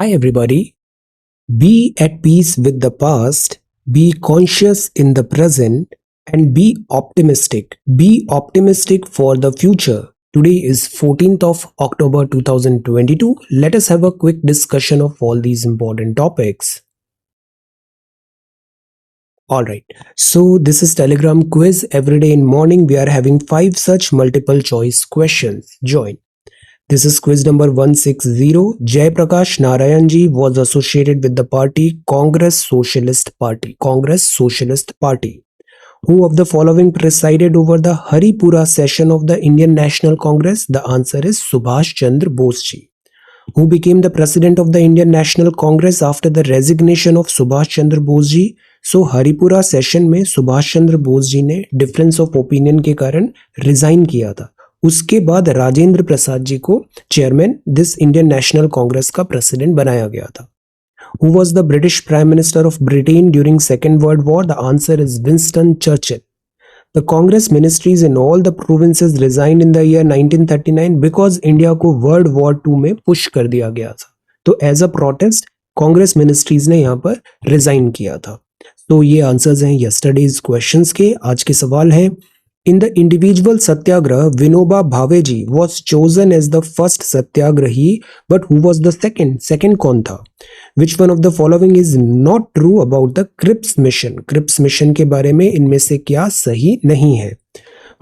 Hi, everybody. Be at peace with the past, be conscious in the present, and be optimistic. Be optimistic for the future. Today is 14th of October 2022. Let us have a quick discussion of all these important topics. All right. So this is Telegram quiz. Every day in morning we are having 5 such multiple choice questions. Join. This is quiz number 160. Jay Prakash Narayan ji was associated with the party Congress Socialist Party. Congress Socialist Party. Who of the following presided over the Haripura session of the Indian National Congress? The answer is Subhash Chandra Bose ji. Who became the president of the Indian National Congress after the resignation of Subhash Chandra Bose ji? So Haripura session में सुभाष चंद्र बोस जी ने difference of opinion के कारण resign किया था. उसके बाद राजेंद्र प्रसाद जी को chairman this Indian national Congress का प्रेसिडेंट बनाया गया था. Who was the British Prime Minister of Britain during Second World War? The answer is Winston Churchill. The Congress ministries in all the provinces resigned in the year 1939 because India को World War II में push कर दिया गया था. तो as a protest Congress ministries ने यहाँ पर रिजाइन किया था. तो ये आंसर्स हैं यस्टरडेज क्वेश्चंस के. आज के सवाल है, in the individual satyagraha Vinoba Bhave ji was chosen as the first satyagrahi but who was the second कौन था? Which one of the following is not true about the Cripps mission? Cripps mission के बारे में इनमें से क्या सही नहीं है?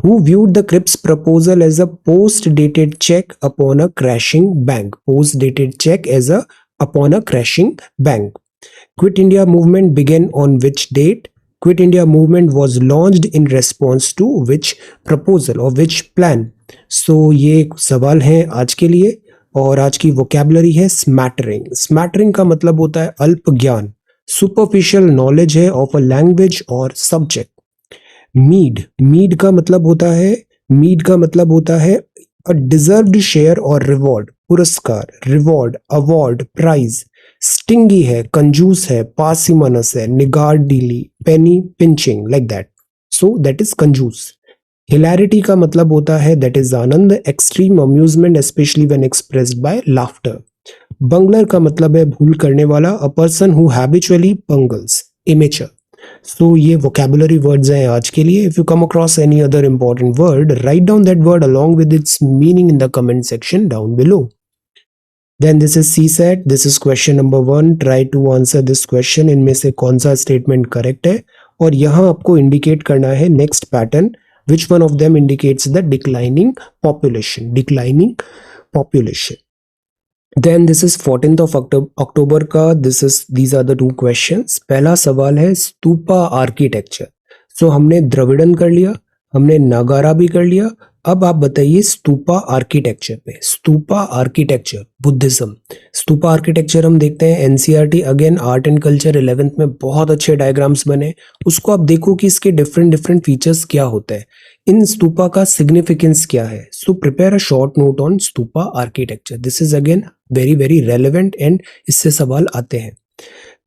Who viewed the Cripps proposal as a post-dated check upon a crashing bank? Post-dated check as a upon a crashing bank. Quit India movement began on which date? Quit India movement was launched in response to which proposal or which plan? So ये सवाल है आज के लिए. और आज की vocabulary है स्मैटरिंग. स्मैटरिंग का मतलब होता है अल्प ज्ञान, सुपरफिशियल नॉलेज है ऑफ अ लैंग्वेज और सब्जेक्ट. मीड का मतलब होता है अ डिजर्व्ड शेयर और रिवॉर्ड, पुरस्कार, रिवॉर्ड, अवार्ड, प्राइज. स्टिंगी है, कंजूस है, पार्सिमोनस है, niggardly, penny pinching, like that. So that is कंजूस. हिलैरिटी का मतलब होता है दैट इज आनंद, extreme amusement specially when expressed by laughter. Bungler का मतलब है भूल करने वाला, a person who habitually bungles, amateur. सो ये वोकैबुलरी वर्ड्स हैं आज के लिए. If you come across any other important word, write down that word along with its meaning in the comment section down below. Then this is CSAT. This is question number 1. Try to answer this question. इनमें से कौन सा statement correct है? और यहाँ आपको indicate करना है next pattern. Which one of them indicates the declining population? Declining population. Then this is 14th of October का. These are the two questions. पहला सवाल है स्तूपा आर्किटेक्चर. सो हमने द्रविड़न कर लिया, हमने नागारा भी कर लिया. अब आप बताइए स्तूपा आर्किटेक्चर पे. Stupa architecture, Buddhism. Stupa architecture हम देखते हैं NCERT, again art and culture 11th में बहुत अच्छे डायग्राम्स बने. उसको आप देखो कि इसके डिफरेंट फीचर्स क्या होते हैं, इन स्तूपा का सिग्निफिकेंस क्या है. So prepare a short note on stupa architecture. This is again very relevant and इससे सवाल आते हैं.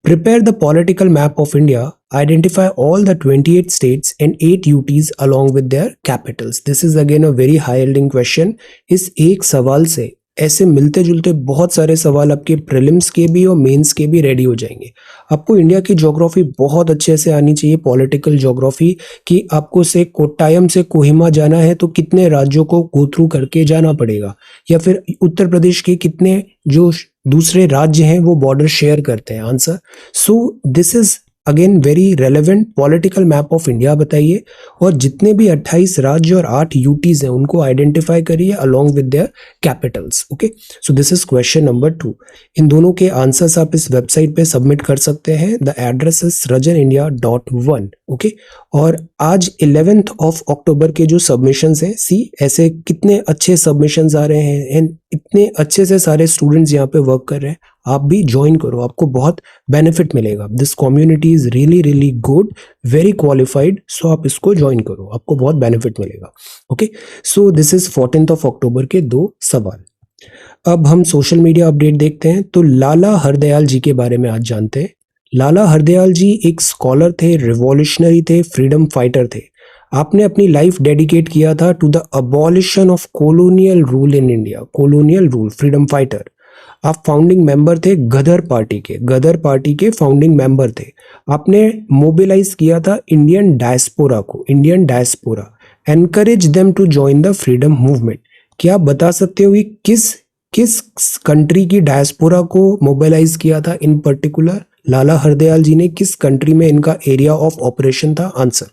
Prepare the political map of India. Identify all the 28 states and 8 UTs along with their capitals. This is again a very high yielding question. इस एक सवाल से ऐसे मिलते जुलते बहुत सारे सवाल आपके प्रीलिम्स के भी और मेंस के भी रेडी हो जाएंगे. आपको इंडिया की ज्योग्राफी बहुत अच्छे से आनी चाहिए, पॉलिटिकल ज्योग्राफी, कि आपको से कोट्टायम से कोहिमा जाना है तो कितने राज्यों को गो थ्रू करके जाना पड़ेगा, या फिर उत्तर प्रदेश के कितने जो दूसरे राज्य हैं वो बॉर्डर शेयर करते हैं. Answer. So this is again very relevant. Political map of India बताइए और जितने भी 28 राज्य और 8 यूटीज हैं उनको आइडेंटिफाई करिए along with their Capitals. Okay, so this is question number 2. इन दोनों के आंसर्स आप इस वेबसाइट पे सबमिट कर सकते हैं. The address is srajanindia.1. Okay, और आज 11th of October के जो सबमिशंस हैं, सी ऐसे कितने अच्छे सबमिशंस आ रहे हैं एंड इतने अच्छे से सारे स्टूडेंट्स यहाँ पे वर्क कर रहे हैं. आप भी ज्वाइन करो, आपको बहुत बेनिफिट मिलेगा. This community is really good, very qualified. So आप इसको ज्वाइन करो, आपको बहुत बेनिफिट मिलेगा. Okay, so this is 14th of October के 2 सवाल. अब हम सोशल मीडिया अपडेट देखते हैं. तो लाला हरदयाल जी के बारे में आज जानते हैं. लाला हरदयाल जी एक स्कॉलर थे, रिवॉल्यूशनरी थे, फ्रीडम फाइटर थे. आपने अपनी लाइफ डेडिकेट किया था to the abolition of colonial rule in India. Colonial rule, freedom fighter. आप फाउंडिंग मेंबर थे गदर पार्टी के फाउंडिंग मेंबर थे। आपने मोबिलाइज किया था इंडियन डायस्पोरा को, Indian diaspora, encourage them to join the freedom movement. क्या आप बता सकते हो कि किस कंट्री की डायस्पोरा को मोबिलाइज किया था इन पर्टिकुलर? लाला हरदयाल जी ने किस कंट्री में इनका एरिया ऑफ ऑपरेशन था? Answer.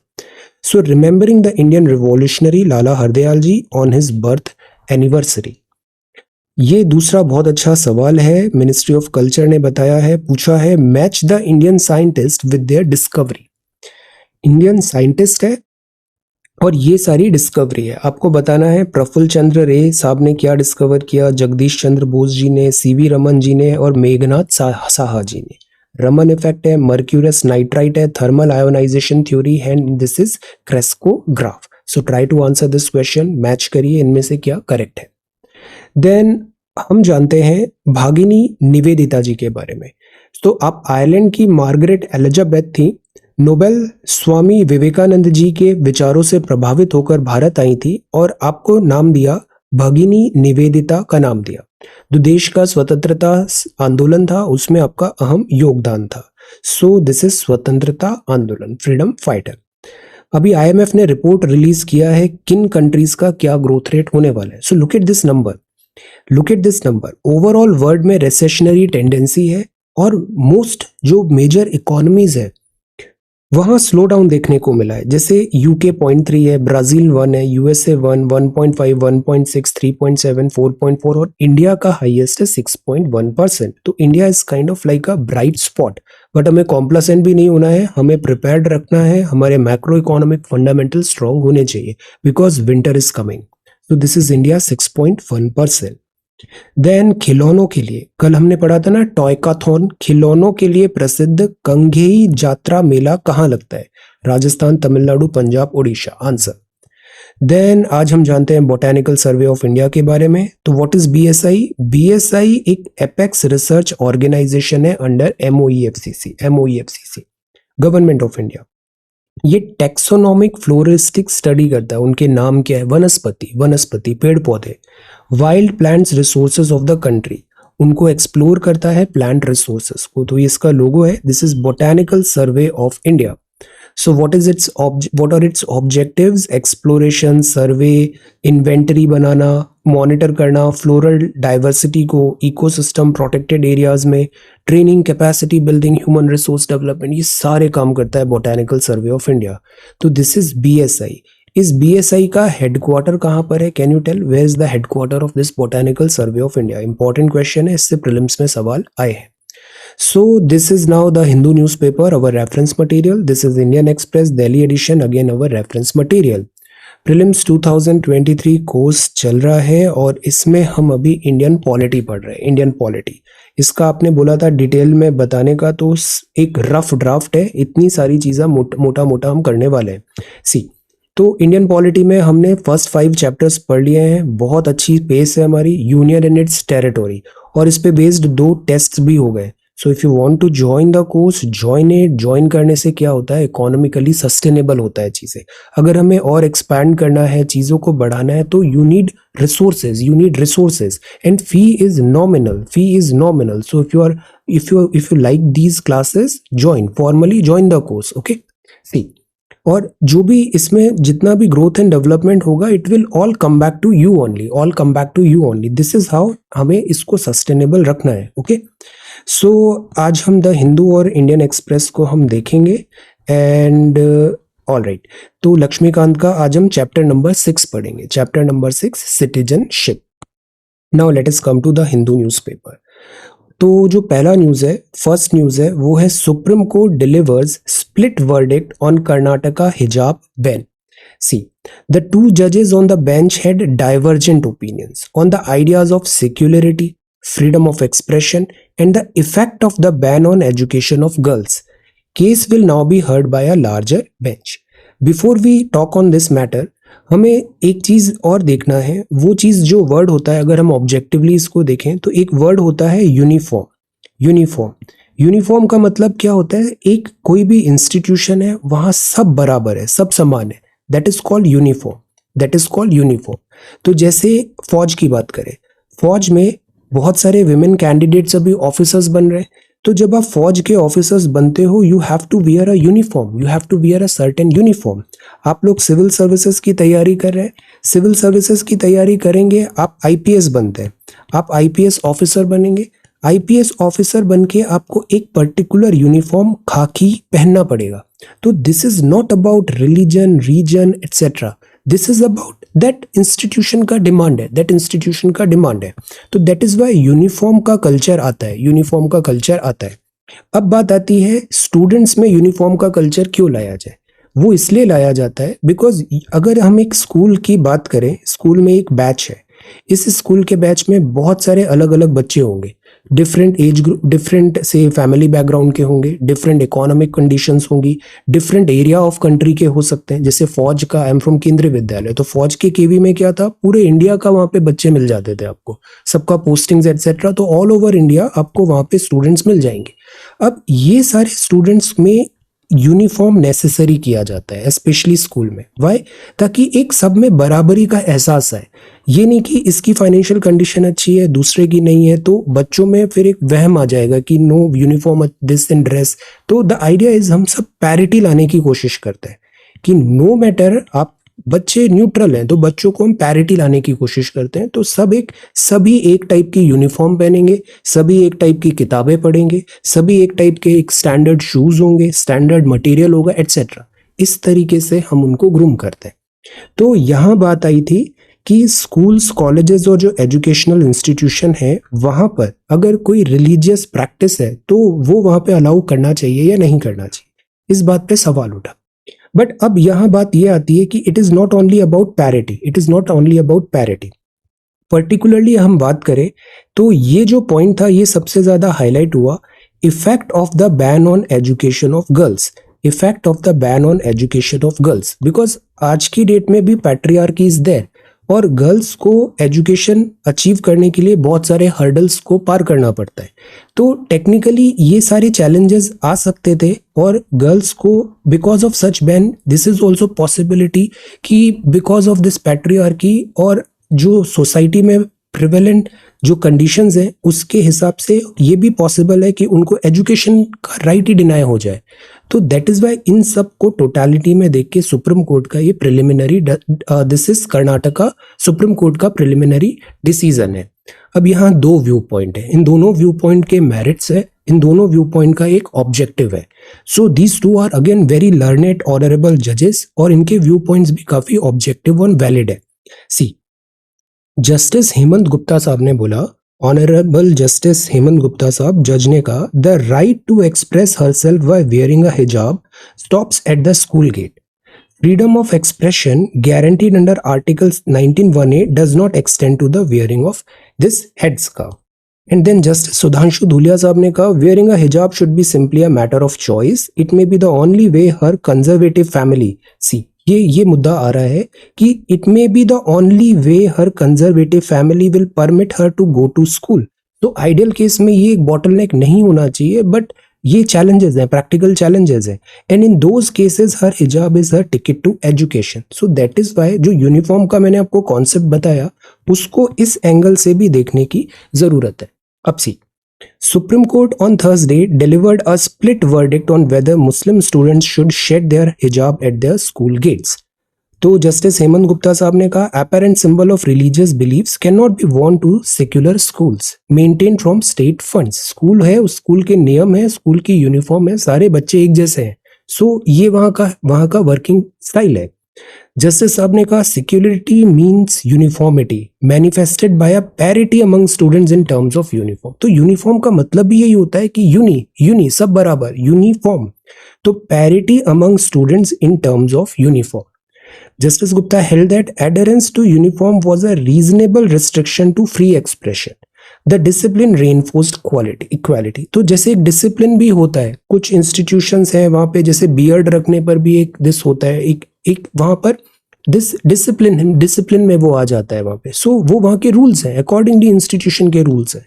So remembering the Indian revolutionary Lala Hardayal ji on his birth anniversary. ये दूसरा बहुत अच्छा सवाल है, मिनिस्ट्री ऑफ कल्चर ने बताया है, पूछा है, match the Indian scientist with their discovery. Indian scientist है और ये सारी डिस्कवरी है। आपको बताना है प्रफुल्ल चंद्र रे साहब ने क्या डिस्कवर किया, जगदीश चंद्र बोस जी ने, सीवी रमन जी ने और मेघनाथ साहा जी ने। रमन इफेक्ट है, मर्क्यूरस नाइट्राइट है, थर्मल आयोनाइजेशन थ्योरी है, this is crescograph. So try to answer this question, match करिए इनमें से क्या करेक्ट है। देन हम जानते हैं भागिनी निवेदिता जी के बारे में। तो आप आयरलैंड की मार्गरेट एलिजाबेथ थी, नोबेल स्वामी विवेकानंद जी के विचारों से प्रभावित होकर भारत आई थी और आपको नाम दिया भगिनी निवेदिता का नाम दिया। जो देश का स्वतंत्रता आंदोलन था उसमें आपका अहम योगदान था। सो दिस इज स्वतंत्रता आंदोलन, फ्रीडम फाइटर। अभी आईएमएफ ने रिपोर्ट रिलीज किया है किन कंट्रीज का क्या ग्रोथ रेट होने वाला है। So look at this number, overall world में रिसेशनरी टेंडेंसी है और मोस्ट जो मेजर इकोनॉमीज है वहां स्लो डाउन देखने को मिला है। जैसे यूके 0.3 है, ब्राजील 1 है, यूएसए 1, 1.5, 1.6, 3.7, 4.4 और इंडिया का हाईएस्ट है 6.1%। तो India is kind of like a bright spot, but हमें कॉम्प्लासेंट भी नहीं होना है, हमें प्रिपेयर्ड रखना है, हमारे मैक्रो इकोनॉमिक फंडामेंटल स्ट्रॉन्ग होने चाहिए बिकॉज विंटर इज कमिंग। तो दिस इज इंडिया 6.1%। देन खिलौनों के लिए कल हमने पढ़ा था ना टॉयकाथॉन, खिलौनों के लिए प्रसिद्ध कंघेई जात्रा मेला कहाँ लगता है? राजस्थान, तमिलनाडु, पंजाब, उड़ीसा। आंसर। देन आज हम जानते हैं बोटेनिकल सर्वे ऑफ इंडिया के बारे में। तो व्हाट इज बीएसआई? बीएसआई एक एपेक्स रिसर्च ऑर्गेनाइजेशन है under MOEFCC, government of India. ये टेक्सोनॉमिक फ्लोरिस्टिक स्टडी करता है। उनके नाम क्या है? वनस्पति पेड़ पौधे, wild plants resources of the country, उनको एक्सप्लोर करता है प्लांट रिसोर्सेज को। तो इसका लोगो है, this is botanical survey of India. So what are its objectives? Exploration, survey, inventory बनाना, मॉनिटर करना फ्लोरल डाइवर्सिटी को, इकोसिस्टम प्रोटेक्टेड एरियाज में, training, capacity building, human resource development, ये सारे काम करता है बोटेनिकल सर्वे ऑफ इंडिया। तो दिस इज बीएसआई। इस बीएसआई का हेडक्वार्टर कहाँ पर है? Can you tell where is the headquarter of this botanical survey of India? Important question है, इससे प्रीलिम्स में सवाल आए हैं। So this is now the Hindu newspaper, our reference material. This is Indian Express Delhi edition, again our reference material. Prelims 2023 course चल रहा है और इसमें हम अभी इंडियन पॉलिटी पढ़ रहे हैं। इंडियन पॉलिटी, इसका आपने बोला था डिटेल में बताने का, तो एक रफ ड्राफ्ट है, इतनी सारी चीज़ें मोटा मोटा हम करने वाले हैं। सी, तो इंडियन पॉलिटी में हमने फर्स्ट 5 चैप्टर्स पढ़ लिए हैं, बहुत अच्छी पेस है हमारी। यूनियन एंड इट्स टेरिटोरी, और इस पे बेस्ड 2 टेस्ट भी हो गए। So if you want to join the course, join it. Join करने से क्या होता है? इकोनॉमिकली सस्टेनेबल होता है चीज़ें। अगर हमें और एक्सपैंड करना है, चीज़ों को बढ़ाना है, तो you need resources and fee is nominal. So if you like these classes, formally join the course, okay. See, और जो भी इसमें जितना भी ग्रोथ एंड डेवलपमेंट होगा, it will all come back to you only, this is how हमें इसको sustainable रखना है, ओके। सो आज हम द हिंदू और इंडियन एक्सप्रेस को हम देखेंगे एंड ऑल राइट। तो लक्ष्मीकांत का आज हम चैप्टर नंबर 6 पढ़ेंगे, chapter number 6 citizenship. Now let us come to the Hindu newspaper. तो जो पहला न्यूज़ है, फर्स्ट न्यूज़ है, वो है supreme court delivers split verdict on Karnataka हिजाब ban. See, the 2 judges on the bench had divergent opinions on the ideas of secularity, freedom of expression, and the effect of the ban on education of girls. Case will now be heard by a larger bench. Before we talk on this matter, हमें एक चीज़ और देखना है। वो चीज़ जो word होता है, अगर हम ऑब्जेक्टिवली इसको देखें तो एक वर्ड होता है यूनिफॉर्म का मतलब क्या होता है? एक कोई भी इंस्टीट्यूशन है, वहाँ सब बराबर है, सब समान है, दैट इज कॉल्ड यूनिफॉर्म। तो जैसे फौज की बात करें, फौज में बहुत सारे विमेन कैंडिडेट्स अभी ऑफिसर्स बन रहे हैं। तो जब आप फौज के ऑफिसर्स बनते हो, you have to wear a uniform, you have to wear a certain uniform. आप लोग सिविल सर्विसेज की तैयारी कर रहे हैं, सिविल सर्विसेज की तैयारी करेंगे, आप आईपीएस बनते हैं, आप आईपीएस ऑफिसर बनेंगे। आईपीएस ऑफिसर बन के आपको एक पर्टिकुलर यूनिफॉर्म खाकी पहनना पड़ेगा। तो this is not about religion, reason etcetera, this is about that institution का डिमांड है, दैट इंस्टीट्यूशन का डिमांड है। तो दैट इज वाई यूनिफॉर्म का कल्चर आता है, यूनिफॉर्म का कल्चर आता है। अब बात आती है स्टूडेंट्स में यूनिफॉर्म का कल्चर क्यों लाया जाए। वो इसलिए लाया जाता है बिकॉज अगर हम एक स्कूल की बात करें, स्कूल में एक बैच है, इस स्कूल के बैच में बहुत सारे अलग अलग बच्चे होंगे, डिफरेंट एज ग्रुप, डिफरेंट से फैमिली बैकग्राउंड के होंगे, डिफरेंट इकोनॉमिक कंडीशंस होंगी, डिफरेंट एरिया ऑफ कंट्री के हो सकते हैं। जैसे फौज का, आई एम फ्रॉम केंद्रीय विद्यालय, तो फौज के केवी में क्या था, पूरे इंडिया का वहाँ पे बच्चे मिल जाते थे आपको, सबका पोस्टिंग्स एटसेट्रा, तो ऑल ओवर इंडिया आपको वहाँ पे स्टूडेंट्स मिल जाएंगे। अब ये सारे स्टूडेंट्स में यूनिफॉर्म नेसेसरी किया जाता है, स्पेशली स्कूल में। वाई? ताकि एक सब में बराबरी का एहसास आए। ये नहीं कि इसकी फाइनेंशियल कंडीशन अच्छी है, दूसरे की नहीं है, तो बच्चों में फिर एक वहम आ जाएगा कि no uniform this in dress. तो द आइडिया इज हम सब पैरिटी लाने की कोशिश करते हैं कि नो मैटर, आप बच्चे न्यूट्रल हैं तो बच्चों को हम पैरिटी लाने की कोशिश करते हैं। तो सभी एक टाइप की यूनिफॉर्म पहनेंगे, सभी एक टाइप की किताबें पढ़ेंगे, सभी एक टाइप के एक स्टैंडर्ड शूज होंगे, स्टैंडर्ड मटेरियल होगा एटसेट्रा। इस तरीके से हम उनको ग्रूम करते हैं। तो यहाँ बात आई थी कि स्कूल्स, कॉलेजेस और जो एजुकेशनल इंस्टीट्यूशन है वहाँ पर अगर कोई रिलीजियस प्रैक्टिस है तो वो वहाँ पे अलाउ करना चाहिए या नहीं करना चाहिए, इस बात पे सवाल उठा। बट अब यहाँ बात ये आती है कि it is not only about parity, it is not only about parity. Particularly हम बात करें तो ये जो पॉइंट था ये सबसे ज्यादा हाईलाइट हुआ, effect of the ban on education of girls, effect of the ban on education of girls. Because आज की डेट में भी पैट्रियार्की इज देयर और गर्ल्स को एजुकेशन अचीव करने के लिए बहुत सारे हर्डल्स को पार करना पड़ता है। तो टेक्निकली ये सारे चैलेंजेस आ सकते थे और गर्ल्स को because of such ban, this is also possibility कि बिकॉज ऑफ दिस पैट्रियार्की और जो सोसाइटी में प्रिवेलेंट जो कंडीशंस हैं उसके हिसाब से ये भी पॉसिबल है कि उनको एजुकेशन का राइट ही डिनाई हो जाए। तो दैट इज वाई इन सब को टोटालिटी में देख के सुप्रीम कोर्ट का ये preliminary, this is Karnataka supreme court का प्रिलिमिनरी डिसीजन है। अब यहाँ दो व्यू पॉइंट है, इन दोनों व्यू पॉइंट के मेरिट्स है, इन दोनों व्यू पॉइंट का एक ऑब्जेक्टिव है। So these two are again very learned honourable जजेस और इनके व्यू पॉइंट्स भी काफी ऑब्जेक्टिव और वैलिड है। सी, जस्टिस हेमंत गुप्ता साहब ने बोला, ऑनरेबल जस्टिस हेमंत गुप्ता साहब जज ने कहा, the right to express herself by wearing a hijab stops at the school gate. Freedom of expression guaranteed under Article 19(1)(a) does not extend to the wearing of this headscarf. And then Justice Sudhanshu Dhulia साहब ने कहा, wearing a hijab should be simply a matter of choice. It may be the only way her conservative family, see, ये मुद्दा आ रहा है कि it may be the only way her conservative family will permit her to go to school. तो ideal case में ये एक bottleneck नहीं होना चाहिए, बट ये चैलेंजेस हैं, प्रैक्टिकल चैलेंजेस हैं, and in those cases her hijab is her ticket to education. So that is why जो यूनिफॉर्म का मैंने आपको कॉन्सेप्ट बताया उसको इस एंगल से भी देखने की जरूरत है। अब सी, Supreme Court on Thursday delivered a split verdict on whether Muslim students should shed their hijab at their school gates. तो जस्टिस हेमंत गुप्ता साहब ने कहा, apparent symbol of religious beliefs cannot be worn to secular schools maintained from state funds. School है, उस school के नियम है, school की यूनिफॉर्म है, सारे बच्चे एक जैसे हैं। सो ये वहाँ का वर्किंग स्टाइल है। जस्टिस साहब ने कहा, security means uniformity manifested by a parity among students in terms of uniform. तो यूनिफॉर्म का मतलब भी यही होता है कि यूनी सब बराबर, यूनिफॉर्म, तो parity among students in terms of uniform. Justice Gupta held that adherence to uniform was a reasonable restriction to free expression. The discipline reinforced equality. तो जैसे एक डिसिप्लिन भी होता है, कुछ इंस्टीट्यूशंस हैं वहाँ पे, जैसे बियर्ड रखने पर भी एक दिस होता है, एक वहाँ पर दिस डिसिप्लिन में वो आ जाता है वहाँ पे। सो वो वहाँ के रूल्स हैं, अकॉर्डिंगली इंस्टीट्यूशन के रूल्स हैं।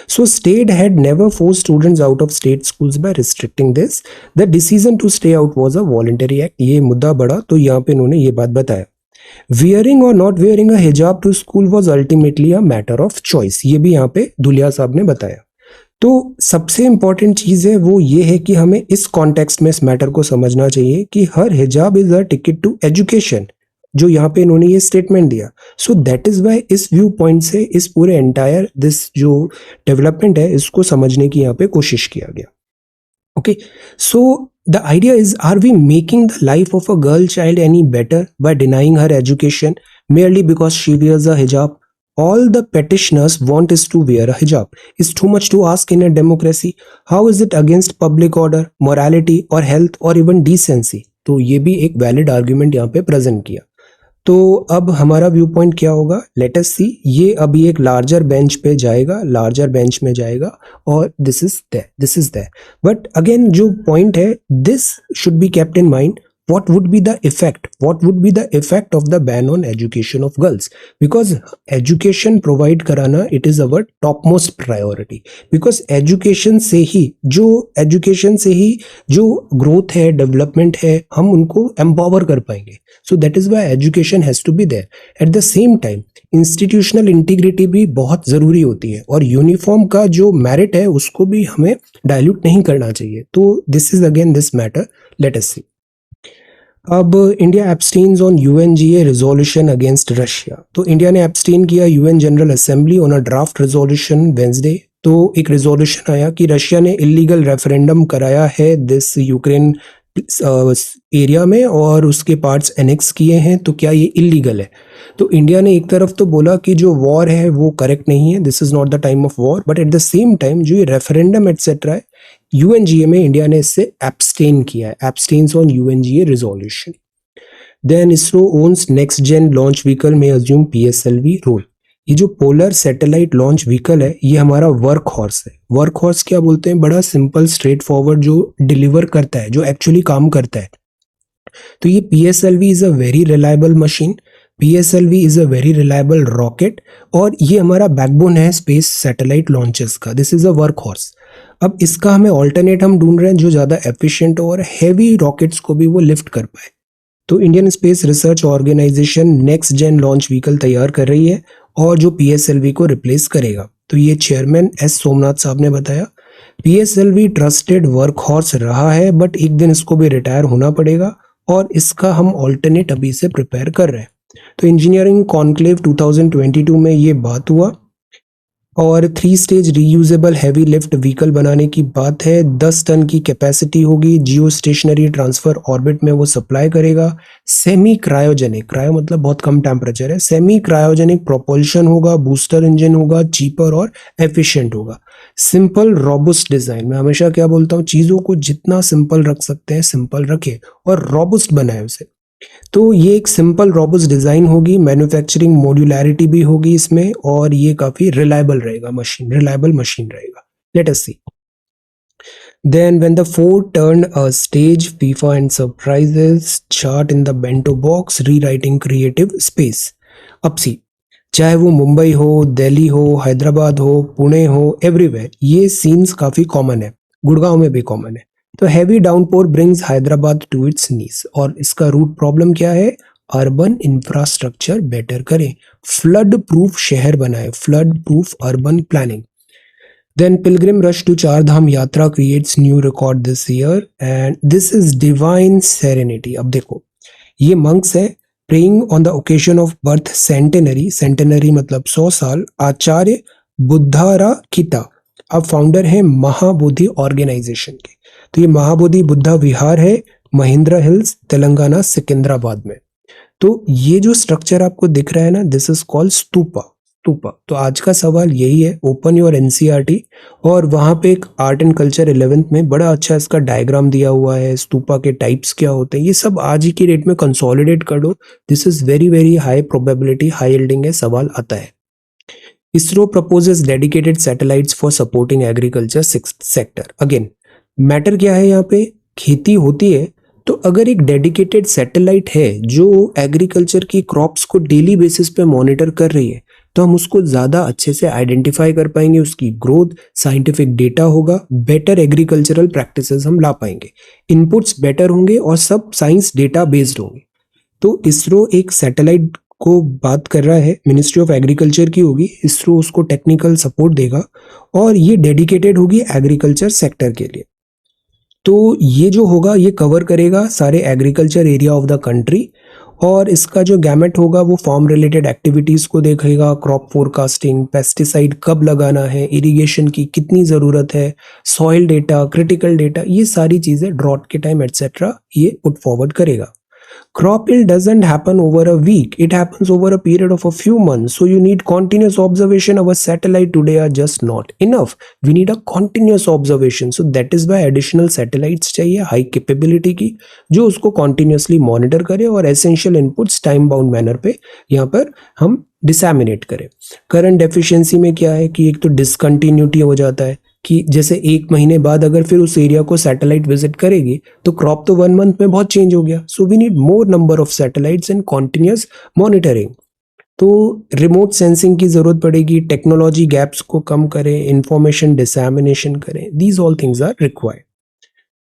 So state had never forced students out of state schools by restricting this. The decision to stay out was a voluntary act. ये मुद्दा बढ़ा तो यहाँ पे इन्होंने ये बात बताया। वियरिंग और not wearing a hijab to school was ultimately a matter of choice, ये भी यहाँ पे धुलिया साहब ने बताया। तो सबसे इंपॉर्टेंट चीज है वो ये है कि हमें इस कॉन्टेक्स्ट में इस मैटर को समझना चाहिए कि her hijab is a ticket to education, जो यहाँ पे इन्होंने ये स्टेटमेंट दिया। सो दैट इज वाई इस व्यू पॉइंट से इस पूरे एंटायर दिस जो डेवलपमेंट है इसको समझने की यहाँ पे कोशिश किया गया। Okay, so the idea is, are we making the life of a girl child any better by denying her education merely because she wears a hijab? All the petitioners want is to wear a hijab. Is too much to ask in a democracy? How is it against public order, morality or health or even decency? तो ये भी एक valid argument यहाँ पे present किया। तो अब हमारा व्यू पॉइंट क्या होगा, लेट अस सी। ये अभी एक लार्जर बेंच पे जाएगा, लार्जर बेंच में जाएगा और this is there. But again जो पॉइंट है, this should be kept in mind, what would be the effect of the ban on education of girls, because education provide कराना it is our topmost priority, because education से ही जो growth है, development है, हम उनको empower कर पाएंगे। so that is why education has to be there. at the same time institutional integrity भी बहुत ज़रूरी होती है और यूनिफॉर्म का जो मेरिट है उसको भी हमें डाइल्यूट नहीं करना चाहिए। तो this is again this matter, let us see. अब India abstains on UNGA resolution against Russia. तो इंडिया ने एब्सटेन किया UN general assembly on a draft resolution Wednesday. तो एक रिजोल्यूशन आया कि रशिया ने इलीगल रेफरेंडम कराया है दिस यूक्रेन एरिया में और उसके पार्ट्स एनेक्स किए हैं, तो क्या ये इलीगल है? तो इंडिया ने एक तरफ तो बोला कि जो वॉर है वो करेक्ट नहीं है, this is not the time of war, but at the same time जो ये रेफरेंडम एटसेट्रा है यूएनजीए में, इंडिया ने इससे एब्सटेन किया है, abstains on UNGA resolution. Then ISRO owns next gen launch vehicle में अज्यूम पीएसएलवी रोल। ये जो पोलर सैटेलाइट लॉन्च व्हीकल है ये हमारा वर्क हॉर्स है। वर्क हॉर्स क्या बोलते हैं? बड़ा सिंपल स्ट्रेट फॉरवर्ड, जो डिलीवर करता है, जो एक्चुअली काम करता है। तो ये PSLV is a very reliable machine, PSLV is a very reliable rocket, और ये हमारा बैकबोन है स्पेस सैटेलाइट लॉन्चेस का। This is a work horse. अब इसका हमें ऑल्टरनेट हम ढूंढ रहे हैं जो ज़्यादा एफिशिएंट हो और हैवी रॉकेट्स को भी वो लिफ्ट कर पाए। तो Indian space research organisation next gen launch vehicle तैयार कर रही है और जो पीएसएलवी को रिप्लेस करेगा। तो ये चेयरमैन एस सोमनाथ साहब ने बताया। पीएसएलवी ट्रस्टेड वर्क हॉर्स रहा है बट एक दिन इसको भी रिटायर होना पड़ेगा और इसका हम ऑल्टरनेट अभी से प्रिपेयर कर रहे हैं। तो इंजीनियरिंग कॉन्क्लेव 2022 में ये बात हुआ और 3 stage reusable heavy lift vehicle बनाने की बात है। 10 टन की कैपेसिटी होगी, जियो स्टेशनरी ट्रांसफर ऑर्बिट में वो सप्लाई करेगा। सेमी क्रायोजेनिक, क्रायो मतलब बहुत कम टेम्परेचर है, सेमी क्रायोजेनिक प्रोपल्शन होगा, बूस्टर इंजन होगा, चीपर और एफिशिएंट होगा। सिंपल रोबस्ट डिजाइन, मैं हमेशा क्या बोलता हूँ, चीजों को जितना सिंपल रख सकते हैं सिंपल रखें और रोबस्ट बनाए उसे। तो ये एक सिंपल रोबस्ट डिजाइन होगी, मैन्युफैक्चरिंग मॉड्यूलैरिटी भी होगी इसमें और ये काफी रिलायबल रहेगा, रिलायबल मशीन रहेगा। Let us see. Then when the four turned a stage, FIFA and surprises chart in the bento box, rewriting creative space. अब सी, चाहे वो मुंबई हो, दिल्ली हो, हैदराबाद हो, पुणे हो, एवरीवेयर ये सीन्स काफी कॉमन है, गुड़गांव में भी कॉमन है। तो heavy downpour brings Hyderabad to its knees, और इसका रूट प्रॉब्लम क्या है? अर्बन इंफ्रास्ट्रक्चर बेटर करें, फ्लड प्रूफ शहर बनाए, flood proof urban planning. Then pilgrim rush to Char Dham yatra creates new record this year and this is divine serenity. अब देखो ये मंक्स है praying on the occasion of birth centenary, centenary मतलब 100 साल, आचार्य बुद्धारा किता अब फाउंडर है महाबोधि ऑर्गेनाइजेशन के। तो ये महाबोधि बुद्धा विहार है, महिंद्रा हिल्स, तेलंगाना, सिकंदराबाद में। तो ये जो स्ट्रक्चर आपको दिख रहा है ना, this is called stupa. Stupa. तो आज का सवाल यही है, ओपन योर एनसीईआरटी और वहां पे एक आर्ट एंड कल्चर 11th में बड़ा अच्छा इसका डायग्राम दिया हुआ है, स्तूपा के टाइप्स क्या होते हैं, ये सब आज ही की डेट में कंसोलिडेट कर दो। This is very very high probability, high yielding है, सवाल आता है। ISRO proposes dedicated satellites for supporting agriculture sector. Again matter क्या है यहाँ पे, खेती होती है तो अगर एक डेडिकेटेड सैटेलाइट है जो एग्रीकल्चर की क्रॉप्स को डेली बेसिस पे मॉनिटर कर रही है तो हम उसको ज़्यादा अच्छे से आइडेंटिफाई कर पाएंगे, उसकी ग्रोथ, साइंटिफिक डेटा होगा, बेटर एग्रीकल्चरल प्रैक्टिसेस हम ला पाएंगे, इनपुट्स बेटर होंगे और सब साइंस डेटा बेस्ड होंगे। तो इसरो एक सैटेलाइट को बात कर रहा है, मिनिस्ट्री ऑफ एग्रीकल्चर की होगी, इसरो उसको टेक्निकल सपोर्ट देगा और ये डेडिकेटेड होगी एग्रीकल्चर सेक्टर के लिए। तो ये जो होगा ये कवर करेगा सारे agriculture area of the country और इसका जो गैमेट होगा वो फार्म रिलेटेड एक्टिविटीज़ को देखेगा, क्रॉप फोरकास्टिंग, पेस्टिसाइड कब लगाना है, इरिगेशन की कितनी ज़रूरत है, सॉइल डेटा, क्रिटिकल डेटा, ये सारी चीज़ें ड्रॉट के टाइम एटसेट्रा ये पुट फॉरवर्ड करेगा। Crop yield doesn't happen over a week, it happens over a period of a few months. So you need continuous observation. Our satellite today are just not enough. We need a continuous observation. So that is why additional satellites चाहिए high capability की, जो उसको continuously monitor करे और essential inputs time bound manner पे यहाँ पर हम डिसैमिनेट करें। करंट डेफिशिएंसी में क्या है कि एक तो डिसकंटिन्यूटी हो जाता है कि जैसे एक महीने बाद अगर फिर उस एरिया को सैटेलाइट विजिट करेगी तो क्रॉप तो 1 मंथ में बहुत चेंज हो गया। So we need more number of satellites and continuous monitoring. तो रिमोट सेंसिंग की जरूरत पड़ेगी, टेक्नोलॉजी गैप्स को कम करें, इंफॉर्मेशन डिसैमिनेशन करें, these all things are required.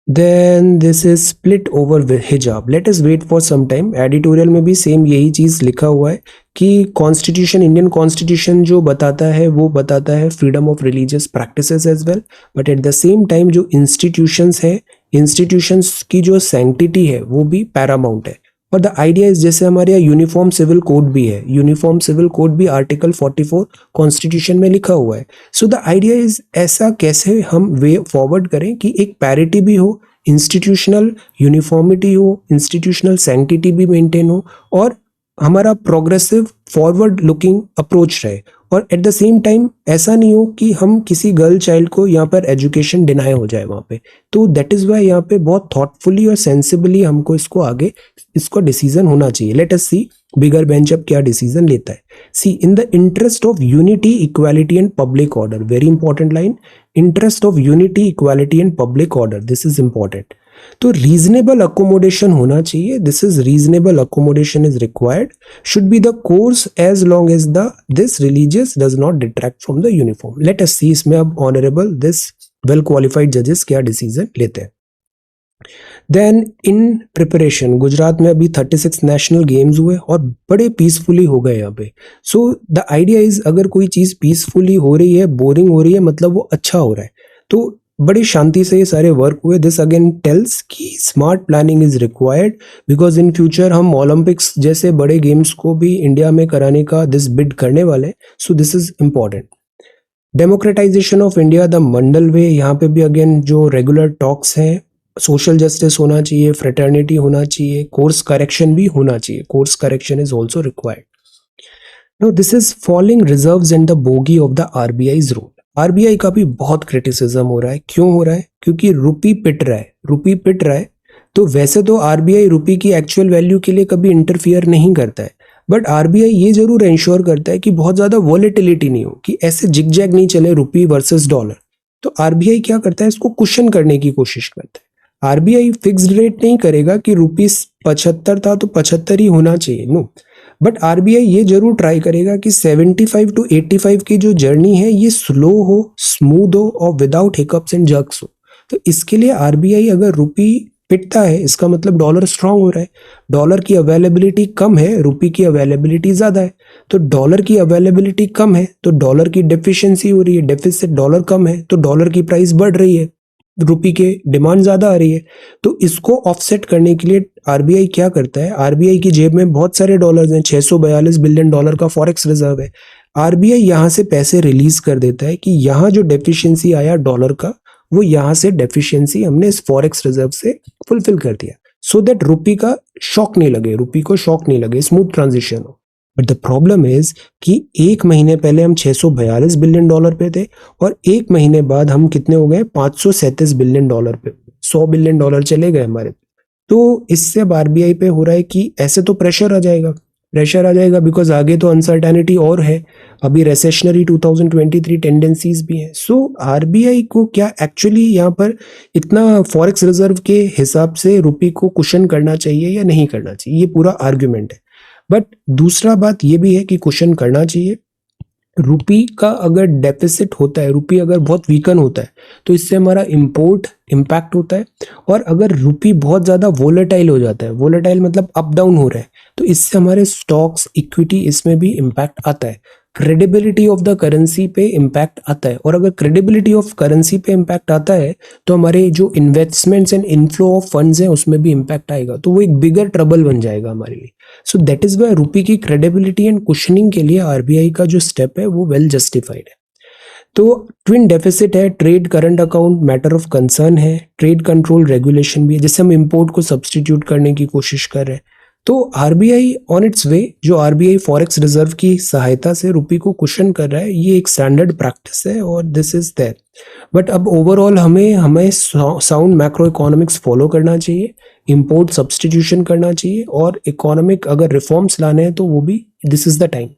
Then this is split over with hijab. Let us wait for some time. Editorial में भी same यही चीज़ लिखा हुआ है कि कॉन्स्टिट्यूशन, इंडियन कॉन्स्टिट्यूशन जो बताता है वो बताता है freedom of religious practices as well, but at the same time जो इंस्टीट्यूशंस है, इंस्टीट्यूशंस की जो सैंक्टिटी है वो भी पैरामाउंट है। और द आइडिया इज जैसे हमारे यहाँ यूनिफॉर्म सिविल कोड भी है, यूनिफॉर्म सिविल कोड भी आर्टिकल 44 कॉन्स्टिट्यूशन में लिखा हुआ है। सो द आइडिया इज ऐसा कैसे हम वे फॉरवर्ड करें कि एक पैरिटी भी हो, इंस्टीट्यूशनल यूनिफॉर्मिटी हो, इंस्टीट्यूशनल सैंक्टिटी भी मेंटेन हो और हमारा प्रोग्रेसिव फॉरवर्ड लुकिंग अप्रोच रहे। और एट द सेम टाइम ऐसा नहीं हो कि हम किसी गर्ल चाइल्ड को यहाँ पर एजुकेशन डिनाई हो जाए वहाँ पे। तो दैट इज़ वाई यहाँ पे बहुत थॉटफुली और सेंसिबली हमको इसको आगे इसको डिसीजन होना चाहिए। लेट अस सी बिगर बेंच अब क्या डिसीजन लेता है। See in the interest of unity, equality and public order, very important line, interest of unity, equality and public order, this is important. तो रीजनेबल अकोमोडेशन होना चाहिए, this is reasonable accommodation is required, should be the course as long as the this religious does not detract from the uniform. Let us see इसमें अब honourable this well qualified जजेस क्या decision लेते हैं। Then in preparation, Gujarat में अभी 36 national games हुए और बड़े पीसफुली हो गए यहाँ पे। सो द आइडिया इज अगर कोई चीज़ पीसफुली हो रही है, बोरिंग हो रही है, मतलब वो अच्छा हो रहा है। तो बड़ी शांति से ये सारे वर्क हुए। दिस अगेन टेल्स कि smart planning is required because in future हम ओलंपिक्स जैसे बड़े गेम्स को भी इंडिया में कराने का दिस बिड करने वाले। So this is important. Democratization of India, the Mandal way, यहाँ पे भी अगेन जो रेगुलर टॉक्स हैं, सोशल जस्टिस होना चाहिए, फ्रेटर्निटी होना चाहिए, कोर्स करेक्शन भी होना चाहिए, course correction is also required. No this is falling reserves and the bogey of the RBI's role. RBI का भी बहुत क्रिटिसिज्म हो रहा है। क्यों हो रहा है? क्योंकि रुपी पिट रहा है, रुपी पिट रहा है। तो वैसे तो आरबीआई रुपी की एक्चुअल वैल्यू के लिए कभी इंटरफियर नहीं करता है, बट आरबीआई ये जरूर इंश्योर करता है कि बहुत ज्यादा वॉलेटिलिटी नहीं हो, कि ऐसे जिगजैग नहीं चले रुपी वर्सेस डॉलर। तो आरबीआई क्या करता है, इसको कुशन करने की कोशिश करता है। आरबीआई फिक्स्ड रेट नहीं करेगा कि रुपीस 75 था तो 75 ही होना चाहिए, नो, बट आरबीआई ये जरूर ट्राई करेगा कि 75 टू 85 की जो जर्नी है ये स्लो हो, स्मूथ हो और विदाउट हिकअप्स एंड जर्क्स हो। तो इसके लिए आरबीआई अगर रुपी पिटता है इसका मतलब डॉलर स्ट्रांग हो रहा है। डॉलर की अवेलेबिलिटी कम है, रुपी की अवेलेबिलिटी ज्यादा है। तो डॉलर की अवेलेबिलिटी कम है तो डॉलर की डेफिशिएंसी हो रही है, डेफिसिट डॉलर कम है तो डॉलर की प्राइस बढ़ रही है, रुपी के डिमांड ज्यादा आ रही है। तो इसको ऑफसेट करने के लिए आरबीआई क्या करता है, आरबीआई की जेब में बहुत सारे डॉलर्स हैं, 642 बिलियन डॉलर का फॉरेक्स रिजर्व है। आरबीआई यहां से पैसे रिलीज कर देता है कि यहां जो डेफिशिएंसी आया डॉलर का, वो यहां से डेफिशिएंसी हमने इस फॉरेक्स रिजर्व से फुलफिल कर दिया, सो दैट रुपी का शॉक नहीं लगे, रुपी को शॉक नहीं लगे, स्मूथ ट्रांजिशन हो। बट द प्रॉब्लम इज कि एक महीने पहले हम 642 बिलियन डॉलर पे थे और एक महीने बाद हम कितने हो गए, 537 बिलियन डॉलर पे, 100 बिलियन डॉलर चले गए हमारे। तो इससे अब आरबीआई पे हो रहा है कि ऐसे तो प्रेशर आ जाएगा, प्रेशर आ जाएगा बिकॉज आगे तो अनसर्टेनिटी और है, अभी रेसेशनरी 2023 टेंडेंसीज भी हैं। सो आरबीआई को क्या एक्चुअली यहाँ पर इतना फॉरेक्स रिजर्व के हिसाब से रुपी को कुशन करना चाहिए या नहीं करना चाहिए, ये पूरा आर्ग्यूमेंट है। बट दूसरा बात ये भी है कि कुशन करना चाहिए। रुपी का अगर डेफिसिट होता है, रुपी अगर बहुत वीकन होता है तो इससे हमारा इंपोर्ट इम्पैक्ट होता है। और अगर रुपी बहुत ज़्यादा वोलेटाइल हो जाता है, वोलेटाइल मतलब अप डाउन हो रहा है, तो इससे हमारे स्टॉक्स, इक्विटी, इसमें भी इम्पैक्ट आता है। क्रेडिबिलिटी ऑफ द करेंसी पे इम्पैक्ट आता है, और अगर क्रेडिबिलिटी ऑफ करेंसी पे इम्पैक्ट आता है तो हमारे जो investments and inflow of funds हैं उसमें भी इम्पैक्ट आएगा, तो वो एक बिगर ट्रबल बन जाएगा हमारे लिए। सो दैट इज वाई रुपी की क्रेडिबिलिटी एंड कुशनिंग के लिए आरबीआई का जो स्टेप है वो वेल जस्टिफाइड है। तो ट्विन डेफिसिट है, trade current account matter of concern है, ट्रेड कंट्रोल रेगुलेशन भी है, जैसे हम इंपोर्ट को सब्सटीट्यूट करने की कोशिश कर रहे हैं। तो आरबीआई ऑन इट्स वे, जो आरबीआई फॉरेक्स रिजर्व की सहायता से रुपी को कुशन कर रहा है, ये एक स्टैंडर्ड प्रैक्टिस है और दिस इज देयर। बट अब ओवरऑल हमें साउंड मैक्रो इकोनॉमिक्स फॉलो करना चाहिए, इंपोर्ट सब्सटीट्यूशन करना चाहिए, और इकोनॉमिक अगर रिफॉर्म्स लाने हैं तो वो भी this is the time.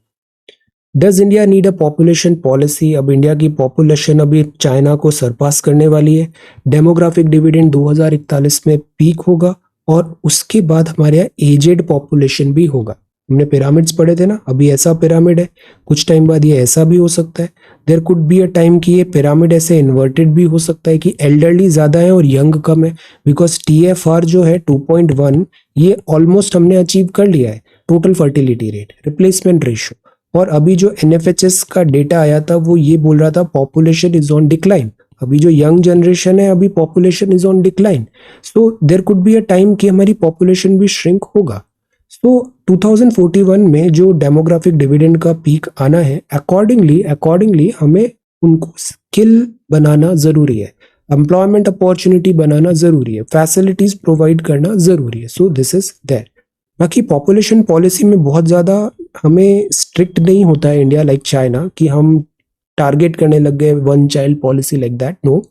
Does India need a population policy? अब इंडिया की पॉपुलेशन अभी चाइना को सरपास करने वाली है। डेमोग्राफिक डिविडेंड 2041 में पीक होगा, और उसके बाद हमारे यहाँ एजेड पॉपुलेशन भी होगा। हमने पिरामिड्स पढ़े थे ना, अभी ऐसा पिरामिड है, कुछ टाइम बाद ये ऐसा भी हो सकता है। There could be a time कि ये पिरामिड ऐसे इन्वर्टेड भी हो सकता है कि एल्डरली ज़्यादा है और यंग कम है, बिकॉज TFR जो है 2.1 ये ऑलमोस्ट हमने अचीव कर लिया है, total fertility rate, replacement ratio. और अभी जो NFHS का डेटा आया था वो ये बोल रहा था पॉपुलेशन इज ऑन डिक्लाइन। अभी जो यंग जनरेशन है, अभी population is on decline, so there could be a time कि हमारी पॉपुलेशन भी श्रिंक होगा। सो 2041 में जो डेमोग्राफिक डिविडेंड का पीक आना है, अकॉर्डिंगली हमें उनको स्किल बनाना जरूरी है, एम्प्लॉयमेंट अपॉर्चुनिटी बनाना जरूरी है, फैसिलिटीज प्रोवाइड करना जरूरी है। So this is there. बाकी पॉपुलेशन पॉलिसी में बहुत ज़्यादा हमें स्ट्रिक्ट नहीं होता है इंडिया लाइक चाइना कि हम टारगेट करने लग गए one child policy like that. No,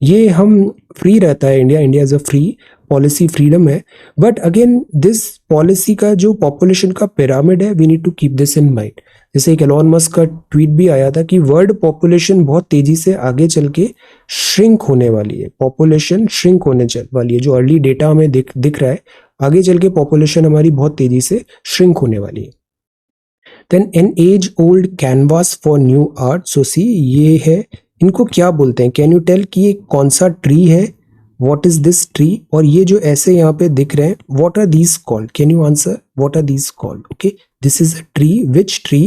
ये हम फ्री रहता है India is a free policy, freedom है। बट अगेन दिस पॉलिसी का जो पॉपुलेशन का पिरामिड है, we need to keep this in mind. जैसे एक एलॉन मस्क का ट्वीट भी आया था कि वर्ल्ड पॉपुलेशन बहुत तेजी से आगे चल के श्रिंक होने वाली है, पॉपुलेशन श्रिंक होने चल वाली है, जो अर्ली डेटा हमें दिख रहा है, आगे चल के पॉपुलेशन हमारी बहुत तेजी से श्रिंक होने वाली है। Then an age old canvas for new art. So see, ये है, इनको क्या बोलते हैं? कैन यू टेल कि ये कौन सा ट्री है? What is this tree? और ये जो ऐसे यहाँ पे दिख रहे हैं, what are these called? Can you answer? What are these called? Okay, this is a tree, which tree,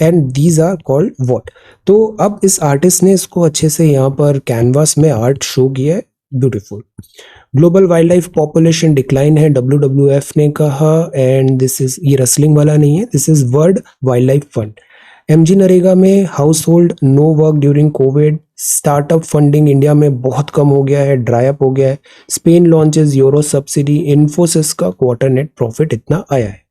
and these are called what? तो अब इस आर्टिस्ट ने इसको अच्छे से यहाँ पर कैनवास में आर्ट शो किया है, beautiful. Global wildlife population decline है, WWF ने कहा, एंड दिस इज, ये रसलिंग वाला नहीं है, this is world wildlife fund. MG NREGA में household no work during covid. Startup funding India में बहुत कम हो गया है, ड्राई अप हो गया है। Spain launches euro subsidy. Infosys का क्वार्टर नेट प्रॉफिट इतना आया है।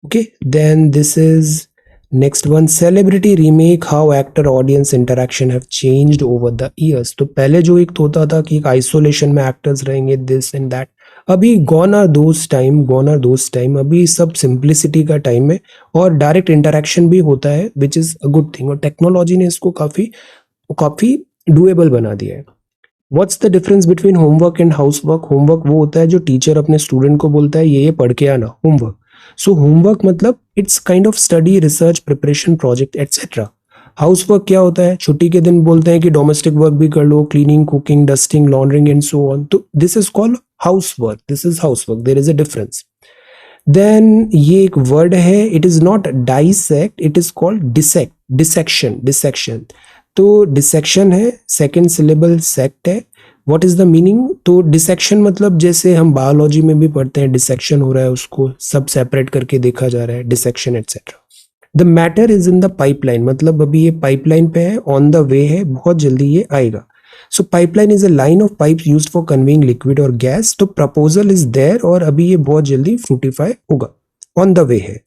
Okay, then this is next one, celebrity remake, how actor audience interaction have changed over the years. तो पहले जो एक होता था कि एक आइसोलेशन में एक्टर्स रहेंगे, दिस एंड दैट, अभी गॉन आर दोस टाइम, अभी सब सिंप्लिसिटी का टाइम है और डायरेक्ट इंटरेक्शन भी होता है, which is a good thing, और टेक्नोलॉजी ने इसको काफी डुएबल बना दिया है। What's the difference between homework and house work? Homework वो होता है जो टीचर अपने स्टूडेंट को बोलता है ये पढ़ के आना, होमवर्क। सो होमवर्क मतलब it's kind of study, research, preparation, project etcetera. House work क्या होता है? छुट्टी के दिन बोलते हैं कि डोमेस्टिक वर्क भी कर लो, cleaning, cooking, dusting, laundering and so on, तो this is called house work, this is house work, there is a difference. Then ये एक वर्ड है, it is not dissect, it is called dissection. तो dissection है, second syllable sect है। What is the meaning? तो dissection मतलब जैसे हम बायोलॉजी में भी पढ़ते हैं, डिसेक्शन हो रहा है, उसको सब सेपरेट करके देखा जा रहा है, dissection etcetera. The matter is in the pipeline, मतलब अभी ये पाइपलाइन पे है, ऑन द वे है, बहुत जल्दी ये आएगा। So pipeline is a line of pipes used for conveying liquid और गैस। तो प्रपोजल इज देयर और अभी ये बहुत जल्दी फ्रूटिफाई होगा, ऑन द वे है।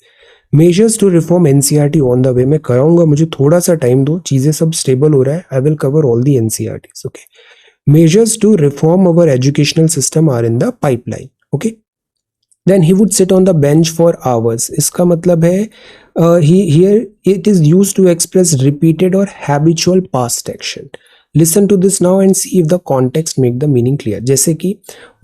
Measures to reform NCERT on the way, मैं कराऊंगा, मुझे थोड़ा सा टाइम दो, चीजें सब स्टेबल हो रहा है, I will cover all the NCERTs। Okay, measures to reform our educational system are in the pipeline. Okay, then he would sit on the bench for hours. इसका मतलब है here it is used to express repeated or habitual past action. Listen to this now and see if the context make the meaning clear. जैसे कि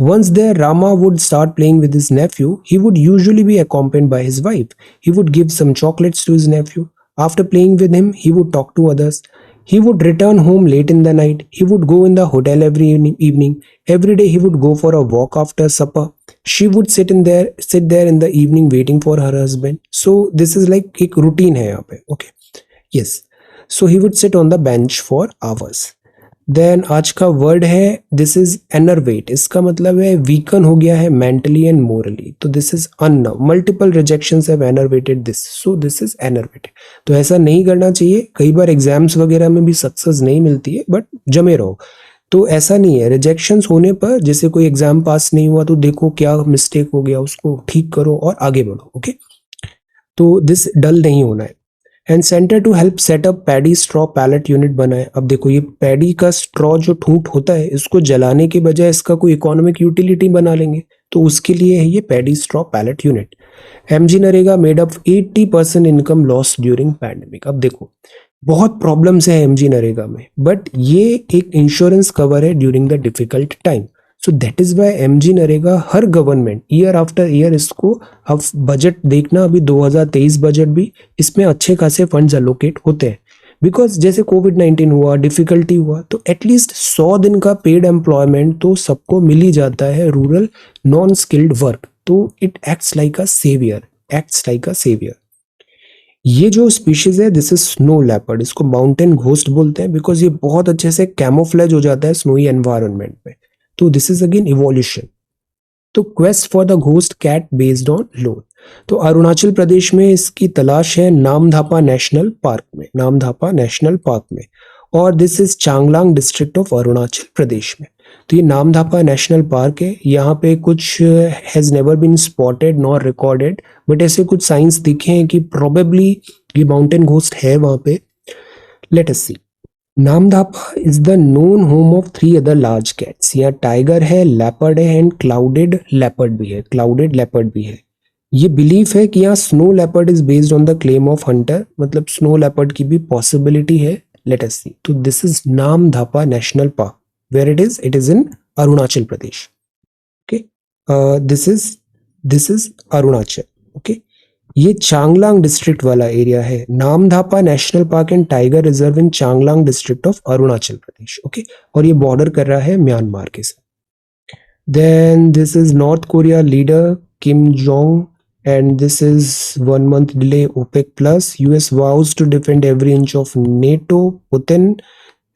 once there Rama would start playing with his nephew, he would usually be accompanied by his wife. He would give some chocolates to his nephew. After playing with him, he would talk to others. He would return home late in the night. He would go in the hotel every evening. Every day he would go for a walk after supper. She would sit there in the evening waiting for her husband. So this is like एक routine है यहाँ पे. Okay. Yes. So he would sit on the bench for hours. Then आज का word है this is एनर्वेट. इसका मतलब है वीकन हो गया है मेंटली एंड मोरली. तो this is unnerve. Multiple rejections have enervated this. So this is enervated. तो ऐसा नहीं करना चाहिए. कई बार एग्जाम्स वगैरह में भी सक्सेस नहीं मिलती है बट जमे रहो. तो ऐसा नहीं है. रिजेक्शंस होने पर जैसे कोई एग्जाम पास नहीं हुआ तो देखो क्या मिस्टेक हो गया उसको ठीक करो और आगे बढ़ो. ओके. तो दिस डल नहीं होना है. And centre to help setup paddy straw pellet unit बनाए. अब देखो ये पैडी का स्ट्रॉ जो ठूंठ होता है इसको जलाने के बजाय इसका कोई इकोनॉमिक यूटिलिटी बना लेंगे. तो उसके लिए है ये paddy straw pellet unit. MG NREGA made up 80% income loss during pandemic. अब देखो बहुत प्रॉब्लम्स है एमजी नरेगा में बट ये एक इंश्योरेंस कवर है during the difficult time. So that is why MG NREGA हर गवर्नमेंट ईयर आफ्टर ईयर इसको. अब बजट देखना अभी 2023 बजट भी इसमें अच्छे खासे फंड्स अलोकेट होते हैं बिकॉज जैसे कोविड-19 हुआ डिफिकल्टी हुआ तो एटलीस्ट 100 दिन का पेड एम्प्लॉयमेंट तो सबको मिल ही जाता है रूरल नॉन स्किल्ड वर्क. तो it acts like a saviour. ये जो स्पीशीज है दिस इज स्नो लेपर्ड. इसको माउंटेन घोस्ट बोलते हैं बिकॉज ये बहुत अच्छे से कैमोफ्लेज हो जाता है स्नोई एनवायरनमेंट में. तो दिस इज अगेन इवोल्यूशन. तो quest for the ghost cat based on lone. तो अरुणाचल प्रदेश में इसकी तलाश है नामधापा नेशनल पार्क में और this is Changlang district of Arunachal Pradesh में. तो ये नामधापा नेशनल पार्क है. यहाँ पे कुछ has never been spotted nor recorded but ऐसे कुछ साइंस दिखे हैं कि प्रोबेबली ये माउंटेन घोस्ट है वहां पे. Let us see. Namdapha is the known home of 3 other large cats. यहाँ टाइगर है, लेपर्ड है एंड क्लाउडेड लेपर्ड भी है. ये बिलीफ है कि यहाँ snow leopard is based on the claim of hunter. मतलब स्नो लेपर्ड की भी पॉसिबिलिटी है. Let us see. तो this is Namdapha national park. Where it is in Arunachal Pradesh. Okay. This is Arunachal. Okay. ये चांगलांग डिस्ट्रिक्ट वाला एरिया है. Namdapha national park and tiger reserve in Changlang district of Arunachal Pradesh. Okay. और ये बॉर्डर कर रहा है म्यांमार के साथ. Then this is North Korea leader Kim Jong and this is 1 month delay OPEC plus. US vows to defend every inch of NATO. Putin.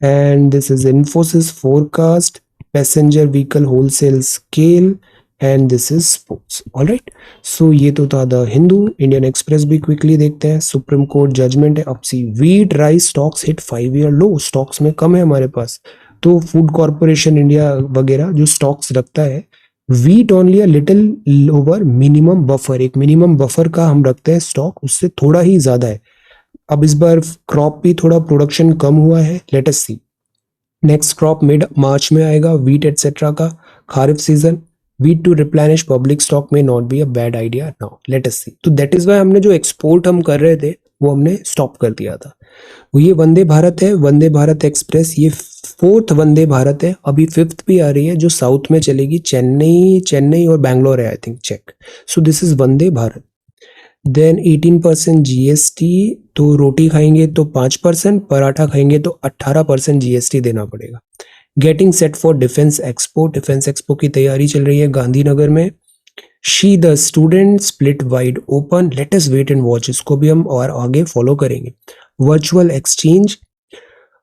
And this is Infosys forecast, passenger vehicle wholesale scale. And this is sports. Alright. So ये तो था the Hindu. Indian Express भी quickly देखते हैं. Supreme court judgement है. अब see wheat rice stocks hit 5-year low. Stocks में कम है हमारे पास. तो फूड कॉर्पोरेशन इंडिया वगैरह जो स्टॉक्स रखता है wheat only a little over minimum buffer. एक मिनिमम बफर का हम रखते हैं स्टॉक, उससे थोड़ा ही ज्यादा है. अब इस बार क्रॉप भी थोड़ा प्रोडक्शन कम हुआ है. Let us see. Next crop mid March में आएगा वीट एटसेट्रा का. Kharif season. Wheat to replenish public stock में not be a bad idea now. Let us see. तो दैट इज वाई हमने जो एक्सपोर्ट हम कर रहे थे वो हमने स्टॉप कर दिया था. वो ये वंदे भारत है, वंदे भारत एक्सप्रेस. ये 4th वंदे भारत है. अभी 5th भी आ रही है जो साउथ में चलेगी. चेन्नई और बैंगलोर है I think. Check. So this is Vande Bharat. Then 18% GST. तो रोटी खाएंगे तो 5%, पराठा खाएंगे तो 18% GST देना पड़ेगा. Getting set for defence expo की तैयारी चल रही है गांधीनगर में. She the student split wide open. Let us wait and watch. इसको भी हम और आगे फॉलो करेंगे. Virtual exchange.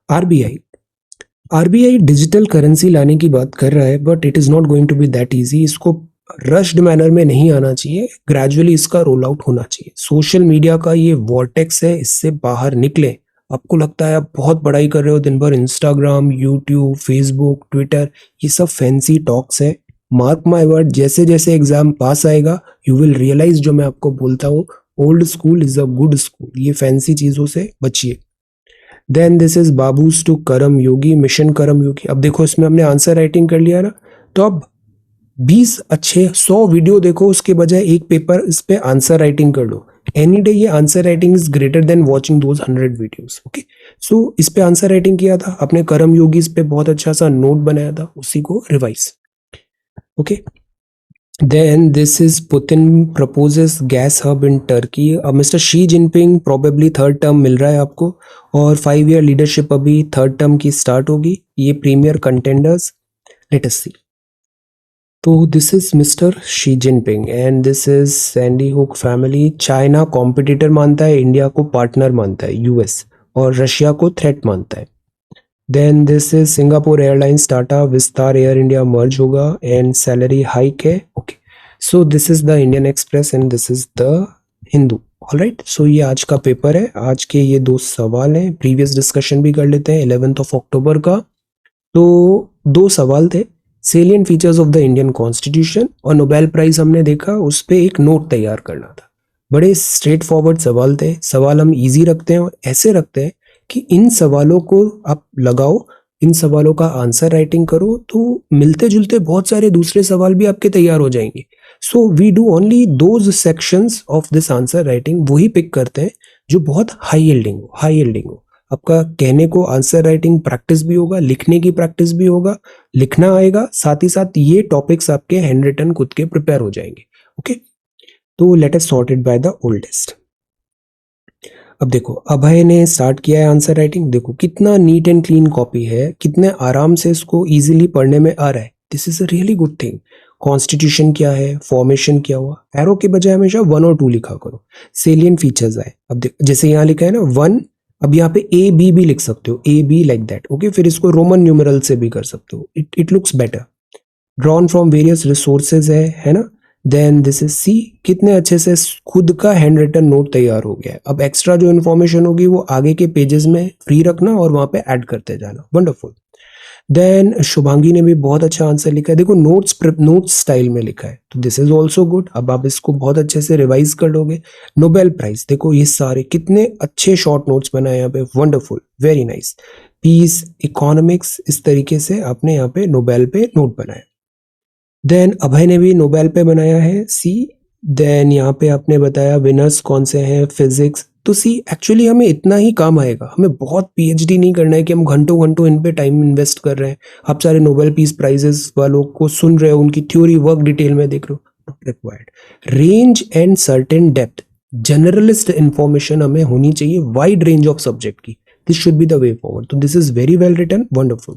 RBI digital currency लाने की बात कर रहा है but it is not going to be that easy. इसको रश्ड मैनर में नहीं आना चाहिए. ग्रेजुअली इसका रोल आउट होना चाहिए. सोशल मीडिया का ये वॉर्टेक्स है, इससे बाहर निकले. आपको लगता है आप बहुत पढ़ाई कर रहे हो दिन भर. इंस्टाग्राम, यूट्यूब, फेसबुक, ट्विटर, ये सब फैंसी टॉक्स है. मार्क माय वर्ड, जैसे जैसे एग्जाम पास आएगा यू विल रियलाइज जो मैं आपको बोलता हूँ, old school is a good school. ये फैंसी चीजों से बचिए. Then this is babus to Karmayogi, mission करम योगी. अब देखो इसमें हमने आंसर राइटिंग कर लिया ना. तो अब 20 अच्छे 100 वीडियो देखो उसके बजाय एक पेपर इस पे आंसर राइटिंग कर लो. एनी डे ये answer writing is greater than watching those 100 videos. Okay. So इस पे आंसर राइटिंग किया था अपने करम योगी. इस पे बहुत अच्छा सा नोट बनाया था, उसी को revise. Okay. Then this is Putin proposes gas hub in Turkey. अब mister Xi Jinping probably third term मिल रहा है आपको, और 5 year लीडरशिप अभी थर्ड टर्म की स्टार्ट होगी. ये premier contenders, let us see. तो this is mister Xi Jinping and this is Sandy Hook family. China competitor मानता है, इंडिया को पार्टनर मानता है यूएस, और रशिया को थ्रेट मानता है. Then this is Singapore Airlines, Tata Vistara Air India merge होगा एंड सैलरी हाइक है. Okay, so this is the Indian Express and this is the Hindu. Alright, so ये आज का पेपर है. आज के ये 2 सवाल हैं. प्रीवियस डिस्कशन भी कर लेते हैं 11 अक्टूबर का. तो 2 सवाल थे, salient features of the Indian constitution, और नोबेल प्राइज हमने देखा, उस पर एक नोट तैयार करना था. बड़े स्ट्रेट फॉरवर्ड सवाल थे. सवाल हम इजी रखते हैं और ऐसे रखते हैं कि इन सवालों को आप लगाओ, इन सवालों का आंसर राइटिंग करो, तो मिलते जुलते बहुत सारे दूसरे सवाल भी आपके तैयार हो जाएंगे. So we do only those sections of this answer writing, वही पिक करते हैं जो बहुत हाई यील्डिंग हो, हाई यील्डिंग हो. आपका कहने को आंसर राइटिंग प्रैक्टिस भी होगा, लिखने की प्रैक्टिस भी होगा, लिखना आएगा, साथ ही साथ ये टॉपिक्स आपके हैंड रिटन खुद के प्रिपेयर हो जाएंगे. ओके, तो let us sort it by the oldest. अब देखो, अभय ने स्टार्ट किया है आंसर राइटिंग. देखो कितना नीट एंड क्लीन कॉपी है, कितने आराम से इसको इजीली पढ़ने में आ रहा है. This is a really good thing. Constitution क्या है, फॉर्मेशन क्या हुआ, एरो के बजाय हमेशा 1 और 2 लिखा करो. सेलियंट फीचर्स आए. अब जैसे यहाँ लिखा है ना 1, अब यहाँ पे ए बी भी लिख सकते हो, A B like that. Okay, फिर इसको रोमन न्यूमरल से भी कर सकते हो. It looks better. Drawn from various resources है ना. Then this is C. कितने अच्छे से खुद का हैंड रिटन नोट तैयार हो गया है. अब एक्स्ट्रा जो इन्फॉर्मेशन होगी वो आगे के पेजेस में फ्री रखना और वहां पे ऐड करते जाना. वंडरफुल. देन शुभांगी ने भी बहुत अच्छा आंसर लिखा है. देखो नोट्स स्टाइल में लिखा है, तो दिस इज ऑल्सो गुड. अब आप इसको बहुत अच्छे से रिवाइज कर लोगे. नोबेल प्राइज, देखो ये सारे कितने अच्छे शॉर्ट नोट्स बनाए यहाँ पे. Wonderful, very nice. Peace, economics, इस तरीके से आपने यहाँ पे नोबेल पे नोट बनाया. देन अभय ने भी नोबेल पे बनाया है, सी. देन यहाँ पे आपने बताया विनर्स कौन से हैं, फिजिक्स. तो सी, एक्चुअली हमें इतना ही काम आएगा, हमें बहुत पीएचडी नहीं करना है कि हम घंटों घंटों इन पे टाइम इन्वेस्ट कर रहे हैं. आप सारे नोबेल पीस प्राइजेस वालों को सुन रहे हो, उनकी थ्योरी वर्क डिटेल में देख रहे हो. Not required. Range and certain depth, generalist information हमें होनी चाहिए, वाइड रेंज ऑफ सब्जेक्ट की. This should be the way forward. तो this is very well written, wonderful.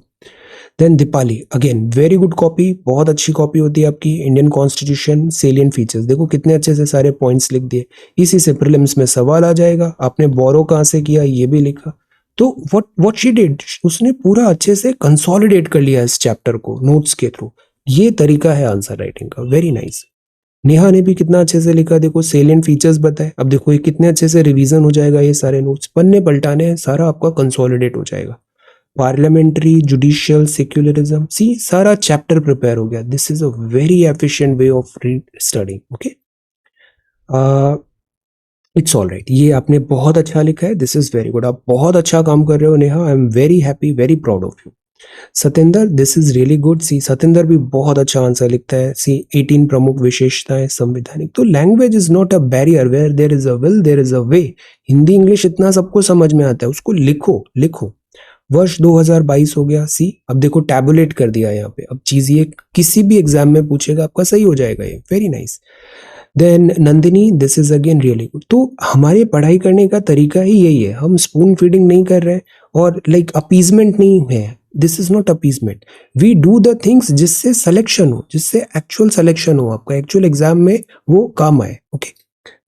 Then Deepali, again very good copy, बहुत अच्छी कॉपी होती है आपकी. इंडियन कॉन्स्टिट्यूशन, सेलियंट फीचर्स, देखो कितने अच्छे से सारे पॉइंट्स लिख दिए. इसी से प्रीलिम्स में सवाल आ जाएगा. आपने बोरो कहाँ से किया ये भी लिखा. तो व्हाट शी डिड, उसने पूरा अच्छे से कंसोलिडेट कर लिया इस चैप्टर को नोट्स के थ्रू. ये तरीका है आंसर राइटिंग का, वेरी नाइस. नेहा ने भी कितना अच्छे से लिखा. देखो सेलियंट फीचर्स बताए. अब देखो ये कितने अच्छे से रिवीजन हो जाएगा. ये सारे नोट्स पन्ने पलटाने हैं, सारा आपका कंसोलिडेट हो जाएगा. पार्लियामेंट्री, जुडिशियल, सेक्युलरिज्म, सी सारा चैप्टर प्रिपेयर हो गया. This is a very efficient way of studying. Okay, it's all right. ये आपने बहुत अच्छा लिखा है. This is very good. आप बहुत अच्छा काम कर रहे हो Neha. I am very happy, very proud of you. Satendra, this is really good. See Satendra भी बहुत अच्छा आंसर लिखता है. सी 18 प्रमुख विशेषताएं संवैधानिक. तो language is not a barrier, where there is a will there is a way. Hindi English इतना सबको समझ में आता है, उसको लिखो लिखो. वर्ष 2022 हो गया. सी, अब देखो टैबुलेट कर दिया यहाँ पे. अब चीज ये किसी भी एग्जाम में पूछेगा आपका सही हो जाएगा ये. Very nice. Then Nandini, this is again really good. तो हमारे पढ़ाई करने का तरीका ही यही है. हम स्पून फीडिंग नहीं कर रहे हैं और लाइक अपीजमेंट नहीं है. This is not appeasement. We do the things जिससे सिलेक्शन हो, जिससे एक्चुअल सिलेक्शन हो, आपका एक्चुअल एग्जाम में वो काम आए. Okay,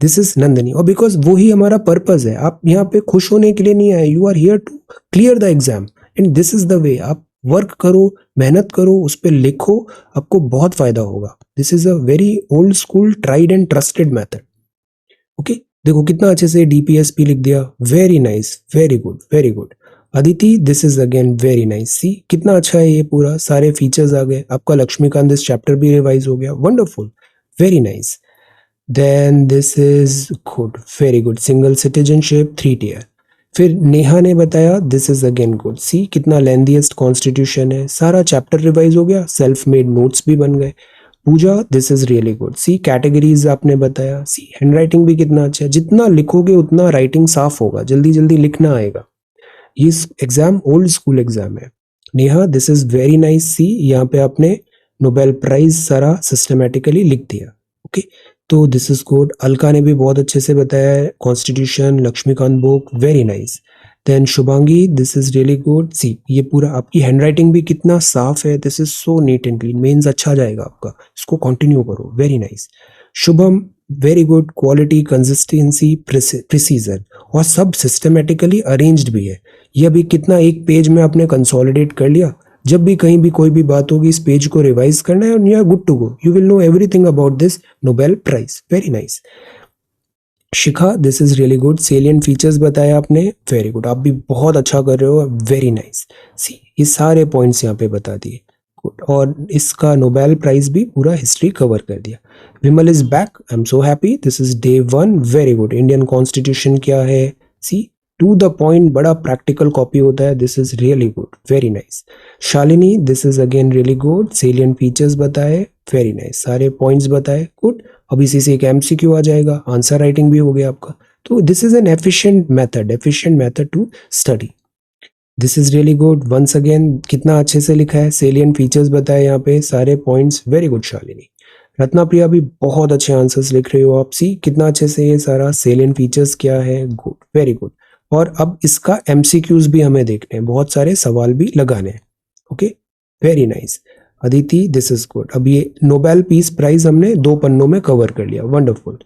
this is Nandini. और बिकॉज वो ही हमारा पर्पज है. आप यहाँ पे खुश होने के लिए नहीं आए. You are here to clear the exam and this is the way. आप वर्क करो, मेहनत करो, उस पर लिखो, आपको बहुत फायदा होगा. This is a very old school, tried and trusted method. Okay, देखो कितना अच्छे से डीपीएसपी लिख दिया. Very nice, very good, very good. Aditi, this is again very nice. See कितना अच्छा है ये पूरा, सारे फीचर्स आ गए. आपका लक्ष्मीकांत दिस चैप्टर भी रिवाइज हो गया. Wonderful, very nice. Then this is good, very good. Single citizenship, 3 tier. फिर नेहा ने बताया, this is again good. See कितना लेंथीएस्ट कॉन्स्टिट्यूशन है. सारा चैप्टर रिवाइज हो गया, सेल्फ मेड नोट्स भी बन गए. Pooja, this is really good. See categories आपने बताया. सी हैंड राइटिंग भी कितना अच्छा है. जितना लिखोगे उतना राइटिंग साफ होगा, जल्दी जल्दी लिखना आएगा. ये एग्जाम ओल्ड स्कूल एग्जाम है. Neha, this is very nice. See यहाँ पे आपने नोबेल प्राइज सारा सिस्टमेटिकली लिख दिया। ओके, तो दिस इज गुड। अलका ने भी बहुत अच्छे से बताया है, constitution, Laxmikanth book, very nice. Then Shubhangi, this is really good. See, ये पूरा आपकी हैंडराइटिंग भी कितना साफ है, this is so neat and clean, mains अच्छा जाएगा आपका, इसको कंटिन्यू करो, very nice. Shubham, very good, quality, consistency, precision, और सब सिस्टमेटिकली अरेंज्ड भी है। ये अभी कितना एक पेज में आपने कंसोलिडेट कर लिया, जब भी कहीं भी कोई भी बात होगी इस पेज को रिवाइज करना है और you are good to go, you will know everything about this Nobel prize, very nice. Shikha, this is really good, salient features बताया आपने, वेरी गुड, आप भी बहुत अच्छा कर रहे हो, वेरी नाइस। सी, ये सारे पॉइंट्स यहाँ पे बता दिए, गुड, और इसका नोबेल प्राइज भी पूरा हिस्ट्री कवर कर दिया। Vimal is back, I am so happy, this is day 1, very good. Indian constitution क्या है, सी, टू द पॉइंट, बड़ा प्रैक्टिकल कॉपी होता है, this is really good, very nice. Shalini, this is again really good, salient features बताए, very nice, सारे points बताए, good. अब इसी से एक एमसीक्यू आ जाएगा, आंसर राइटिंग भी हो गया आपका। तो this is an efficient method to study, this is really good. Once again कितना अच्छे से लिखा है, सेलियंट फीचर्स बताए यहाँ पे, सारे points, very good Shalini. Ratna Priya भी बहुत अच्छे आंसर्स लिख रहे हो आप, सी कितना अच्छे से ये सारा सेलियंट फीचर्स क्या है, गुड, वेरी गुड। और अब इसका एमसीक्यूज भी हमें देखने हैं, बहुत सारे सवाल भी लगाने हैं, okay, very nice. Aditi, this is good. अब ये नोबेल पीस प्राइज हमने 2 पन्नों में कवर कर लिया, wonderful.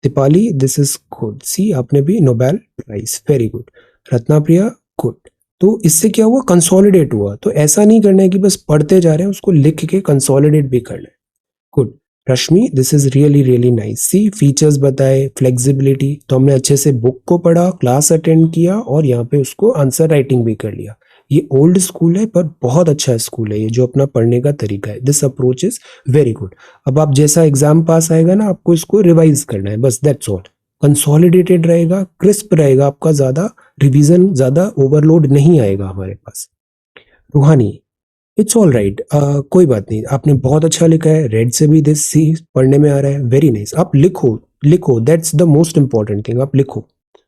Deepali, this is good, see आपने भी Nobel prize, very good. Ratna Priya, good. तो इससे क्या हुआ, कंसोलिडेट हुआ। तो ऐसा नहीं करना है कि बस पढ़ते जा रहे हैं, उसको लिख के कंसोलिडेट भी करना है, good. Rashmi, this is really really nice, see features बताए, फ्लेक्सिबिलिटी, तो हमने अच्छे से बुक को पढ़ा, क्लास अटेंड किया और यहाँ पे उसको आंसर राइटिंग भी कर लिया। ये ओल्ड स्कूल है पर बहुत अच्छा स्कूल है ये, जो अपना पढ़ने का तरीका है, this approach is very good. अब आप जैसा एग्जाम पास आएगा ना, आपको इसको रिवाइज करना है, बस दैट्स ऑल। कंसोलिडेटेड रहेगा, क्रिस्प रहेगा आपका, ज्यादा रिवीजन, ज्यादा ओवरलोड नहीं आएगा हमारे पास। रूहानी, इट्स ऑल राइट, कोई बात नहीं, आपने बहुत अच्छा लिखा है, रेड से भी दिस सी पढ़ने में आ रहा है, वेरी नाइस। आप लिखो लिखो, that's the most important thing, आप लिखो,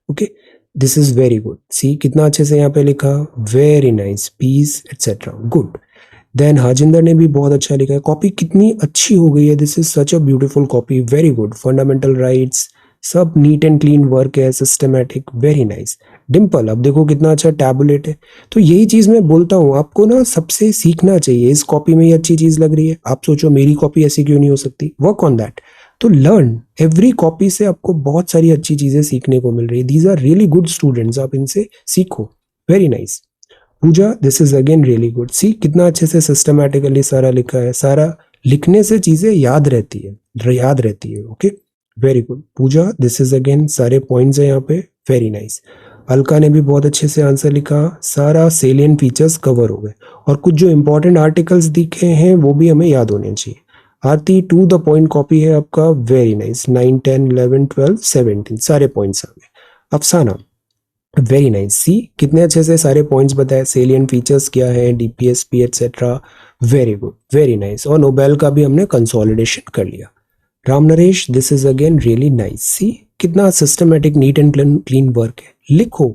okay, this is very good. See कितना अच्छे से यहाँ पे लिखा, very nice, piece etcetera, good. Then Harjinder ने भी बहुत अच्छा लिखा है, कॉपी कितनी अच्छी हो गई है, this is such a beautiful copy, very good. Fundamental rights, सब नीट एंड क्लीन वर्क है, सिस्टमेटिक, वेरी नाइस। डिम्पल, अब देखो कितना अच्छा टैबुलेट है। तो यही चीज मैं बोलता हूँ आपको ना, सबसे सीखना चाहिए, इस कॉपी में ये अच्छी चीज लग रही है, आप सोचो मेरी कॉपी ऐसी क्यों नहीं हो सकती, वर्क ऑन दैट। तो लर्न एवरी कॉपी से, आपको बहुत सारी अच्छी चीजें सीखने को मिल रही है, these are really good students, आप इनसे सीखो, very nice. Pooja, this is again really good, see कितना अच्छे से सिस्टमैटिकली सारा लिखा है, सारा लिखने से चीजें याद रहती है, okay, very good. Pooja, this is again सारे पॉइंट्स है यहाँ पे, वेरी नाइस। अलका ने भी बहुत अच्छे से आंसर लिखा, सारा सेलियंट फीचर्स कवर हो गए, और कुछ जो इंपॉर्टेंट आर्टिकल्स दिखे हैं वो भी हमें याद होने चाहिए। आरती, टू द पॉइंट कॉपी है आपका, वेरी नाइस, 9, 10, 11, 12, 17 सारे पॉइंट्स आ गए। अफसाना, वेरी नाइस, सी कितने अच्छे से सारे पॉइंट्स बताए, सेलियंट फीचर्स क्या है, DPSP etcetera, very good, very nice. और नोबेल का भी हमने कंसोलिडेशन कर लिया। Ram Naresh, this is again really nice, see कितना systematic, neat and clean work है, लिखो।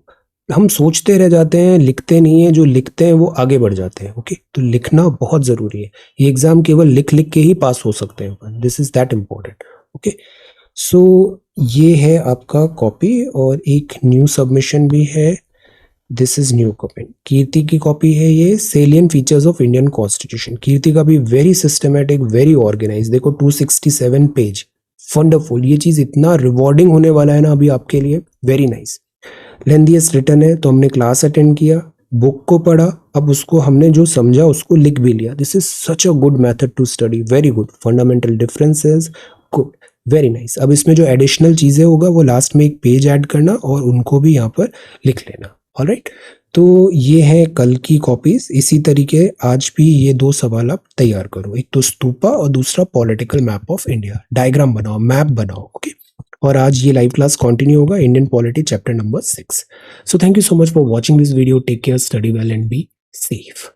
हम सोचते रह जाते हैं, लिखते नहीं है, जो लिखते हैं वो आगे बढ़ जाते हैं, ओके, तो लिखना बहुत जरूरी है, ये एग्जाम केवल लिख लिख के ही पास हो सकते हैं, this is that important, okay. So ये है आपका कॉपी, और एक न्यू सबमिशन भी है, this is new copy, Kirti की कॉपी है ये, salient features of Indian constitution, Kirti का भी वेरी सिस्टमेटिक, वेरी ऑर्गेनाइज, देखो 267 पेज, वंडरफुल, ये चीज इतना रिवॉर्डिंग होने वाला है ना अभी आपके लिए, वेरी नाइस। लेंथीएस्ट रिटर्न है, तो हमने क्लास अटेंड किया, बुक को पढ़ा, अब उसको हमने जो समझा उसको लिख भी लिया, this is such a good method to study, very good. Fundamental differences, good, very nice. अब इसमें जो एडिशनल चीजें होगा वो लास्ट में एक पेज ऐड करना और उनको भी यहाँ पर लिख लेना, ऑलराइट। तो ये है कल की कॉपीज, इसी तरीके आज भी ये 2 सवाल आप तैयार करो, एक तो स्तूपा और दूसरा political map of India, diagram बनाओ, मैप बनाओ, ओके। और आज ये लाइव क्लास कंटिन्यू होगा, Indian polity chapter number 6। So thank you so much for watching this video, take care, study well and be safe.